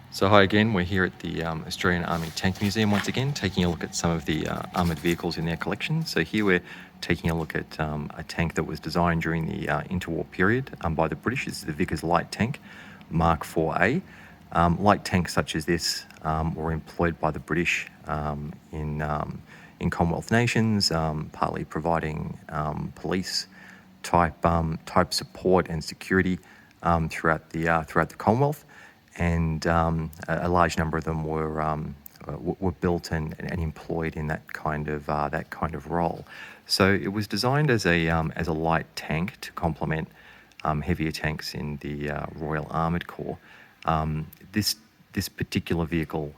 So hi again, we're here at the Australian Army Tank Museum once again, taking a look at some of the armoured vehicles in their collection. So here we're taking a look at a tank that was designed during the interwar period by the British. This is the Vickers Light Tank, Mark 4A. Light tanks such as this were employed by the British in Commonwealth nations, partly providing police type support and security throughout the Commonwealth. And a large number of them were built and employed in that kind of role. So it was designed as a light tank to complement heavier tanks in the Royal Armoured Corps. This particular vehicle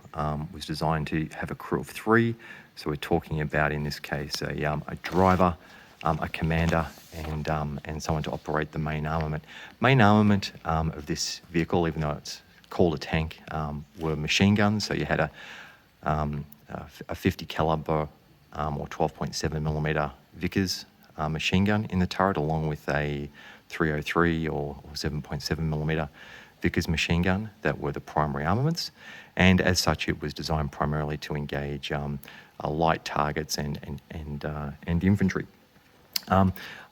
was designed to have a crew of 3. So we're talking about, in this case, a driver, a commander, and someone to operate the main armament. Main armament of this vehicle, even though it's called a tank, were machine guns. So you had a 50 caliber or 12.7 millimeter Vickers machine gun in the turret, along with a 303 or 7.7 millimeter Vickers machine gun that were the primary armaments. And as such, it was designed primarily to engage light targets and infantry.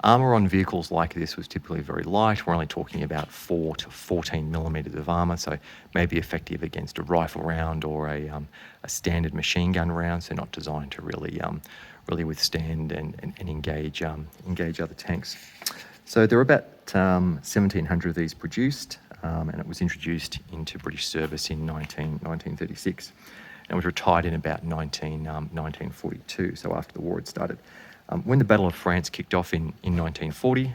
Armour on vehicles like this was typically very light. We're only talking about 4 to 14 millimetres of armour, so maybe effective against a rifle round or a standard machine gun round, so not designed to really withstand and engage other tanks. So there were about 1,700 of these produced, and it was introduced into British service in 1936. And was retired in about 1942, so after the war had started. When the Battle of France kicked off in 1940,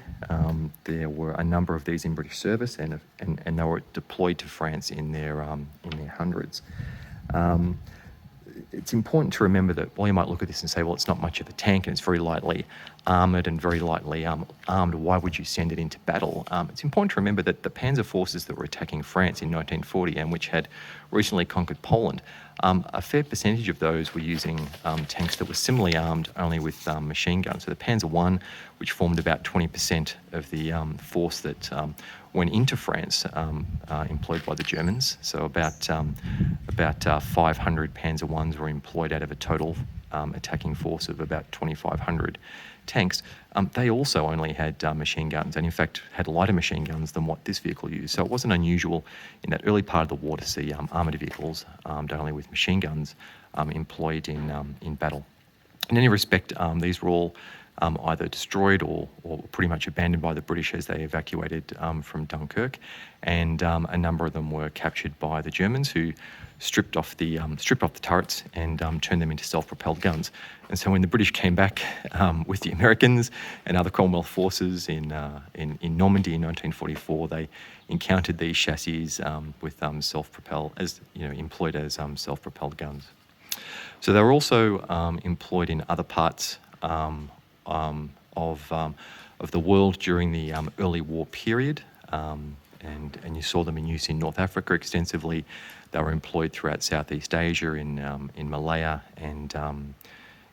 there were a number of these in British service, and they were deployed to France in their hundreds. It's important to remember that while you might look at this and say, well, it's not much of a tank and it's very lightly armoured and very lightly armed, why would you send it into battle? It's important to remember that the panzer forces that were attacking France in 1940 and which had recently conquered Poland, a fair percentage of those were using tanks that were similarly armed only with machine guns. So the Panzer I, which formed about 20% of the force that went into France, employed by the Germans. So about 500 Panzer Is were employed out of a total attacking force of about 2,500 tanks. They also only had machine guns, and in fact had lighter machine guns than what this vehicle used. So it wasn't unusual in that early part of the war to see armoured vehicles armed only with machine guns employed in battle. In any respect, these were all either destroyed or pretty much abandoned by the British as they evacuated from Dunkirk, and a number of them were captured by the Germans, who stripped off the turrets and turned them into self-propelled guns. And so when the British came back with the Americans and other Commonwealth forces in Normandy in 1944, they encountered these chassis with employed as self-propelled guns. So they were also employed in other parts of the world during the early war period, and you saw them in use in North Africa extensively. They were employed throughout Southeast Asia, in Malaya and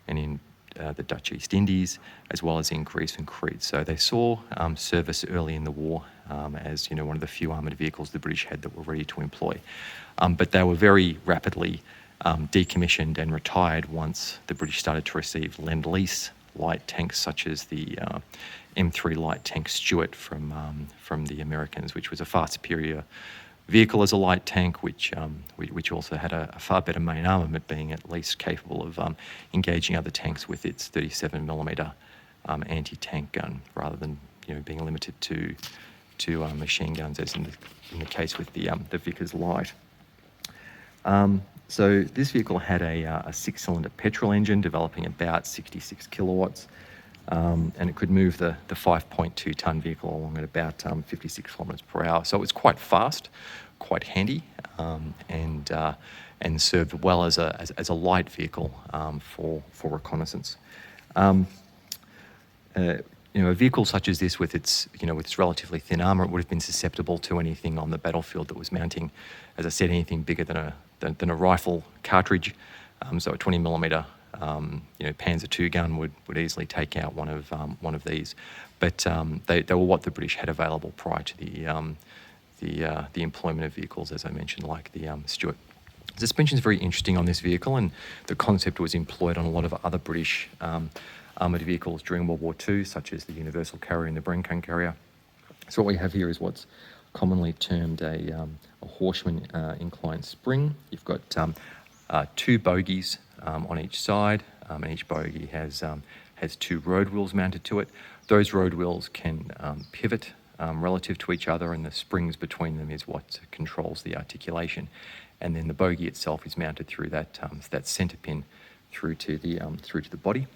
in the Dutch East Indies, as well as in Greece and Crete. So they saw service early in the war as one of the few armoured vehicles the British had that were ready to employ. But they were very rapidly decommissioned and retired once the British started to receive Lend-Lease light tanks such as the M3 light tank Stuart from the Americans, which was a far superior vehicle as a light tank, which also had a far better main armament, being at least capable of engaging other tanks with its 37 millimeter anti-tank gun, rather than being limited to machine guns, as in the case with the Vickers Light. So this vehicle had a 6-cylinder petrol engine developing about 66 kilowatts, and it could move the 5.2 tonne vehicle along at about 56 kilometres per hour. So it was quite fast, quite handy, and served well as a light vehicle for reconnaissance. A vehicle such as this, with its relatively thin armour, it would have been susceptible to anything on the battlefield that was mounting, as I said, anything bigger than a rifle cartridge. So a 20 millimeter Panzer II gun would easily take out one of these. But they were what the British had available prior to the employment of vehicles, as I mentioned, like the Stuart. Suspension is very interesting on this vehicle, and the concept was employed on a lot of other British armoured vehicles during World War II, such as the Universal Carrier and the Brencan Carrier. So what we have here is what's commonly termed a Horsham inclined spring. You've got two bogies on each side, and each bogie has two road wheels mounted to it. Those road wheels can pivot relative to each other, and the springs between them is what controls the articulation. And then the bogie itself is mounted through that centre pin through to the body.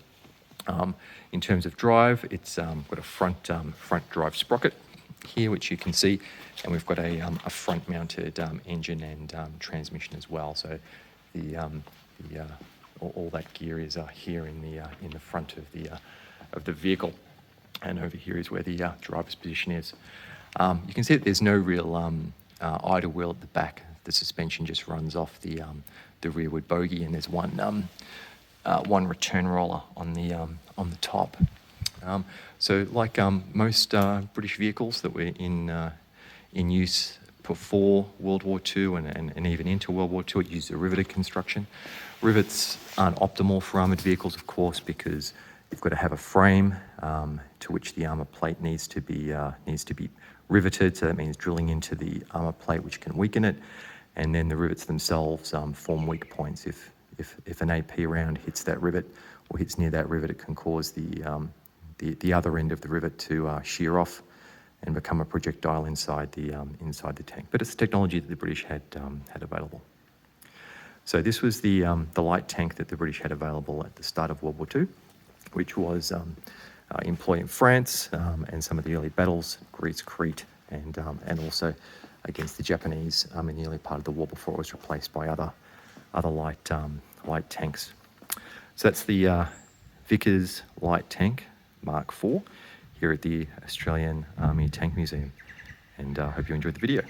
In terms of drive, it's got a front drive sprocket here, which you can see, and we've got a front-mounted engine and transmission as well. So all that gear is here in the front of the vehicle, and over here is where the driver's position is. You can see that there's no real idle wheel at the back. The suspension just runs off the rearward bogie, and there's one return roller on the top. So, like most British vehicles that were in use before World War II and even into World War II, it used a riveted construction. Rivets aren't optimal for armoured vehicles, of course, because you've got to have a frame to which the armour plate needs to be riveted. So that means drilling into the armour plate, which can weaken it, and then the rivets themselves form weak points. If an AP round hits that rivet or hits near that rivet, it can cause the other end of the rivet to shear off and become a projectile inside the tank. But it's technology that the British had available. So this was the light tank that the British had available at the start of World War II, which was employed in France and some of the early battles, Greece, Crete, and also against the Japanese in the early part of the war before it was replaced by other light tanks. So that's the Vickers Light Tank Mark IV here at the Australian Army Tank Museum, and I hope you enjoyed the video.